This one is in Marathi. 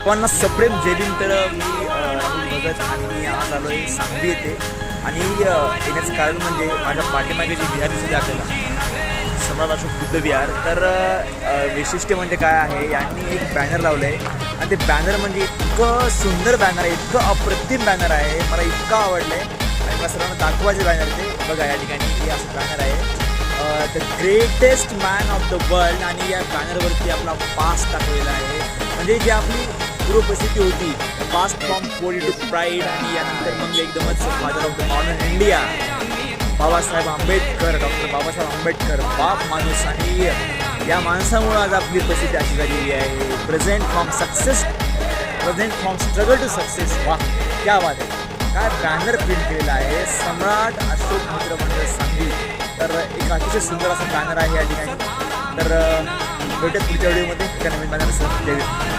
सर्वांना सप्रेम जय भीम. तर मी राहुल भगत आणि मी आज आलो आहे सांगली येथे. आणि येण्याचं कारण म्हणजे माझ्या पाठीमागे जी विहार दिसते आपल्याला, सम्राट अशोक बुद्ध विहार. तर वैशिष्ट्य म्हणजे काय आहे, यांनी एक बॅनर लावलं आहे आणि ते बॅनर म्हणजे इतकं सुंदर बॅनर आहे, इतकं अप्रतिम बॅनर आहे, मला इतकं आवडलं आहे. आणि मला सर्वांना दाखवायचे बॅनर ते बघा. या ठिकाणी हे असं बॅनर आहे, the greatest man of the world. आणि या बॅनरवरती आपला पास्ट दाखवलेला आहे, म्हणजे जी आपली पूर्व परिस्थिती होती, past from poverty to pride. आणि यानंतर मग एकदमच father of the modern India, Babasaheb Ambedkar, doctor Babasaheb Ambedkar, बाप माणूस. आणि या माणसामुळं आज आपली परिस्थिती अशी झालेली आहे. Present from success, present from struggle to success. वा, क्या बात आहे. काय बॅनर प्रिंट केलेला आहे, सम्राट अशोक मित्र मंडळ सांगली. तर एक अतिशय सुंदर असा बॅनर आहे या ठिकाणी. तर भेटत पुढच्या व्हिडिओमध्ये त्या नवीन बॅनर.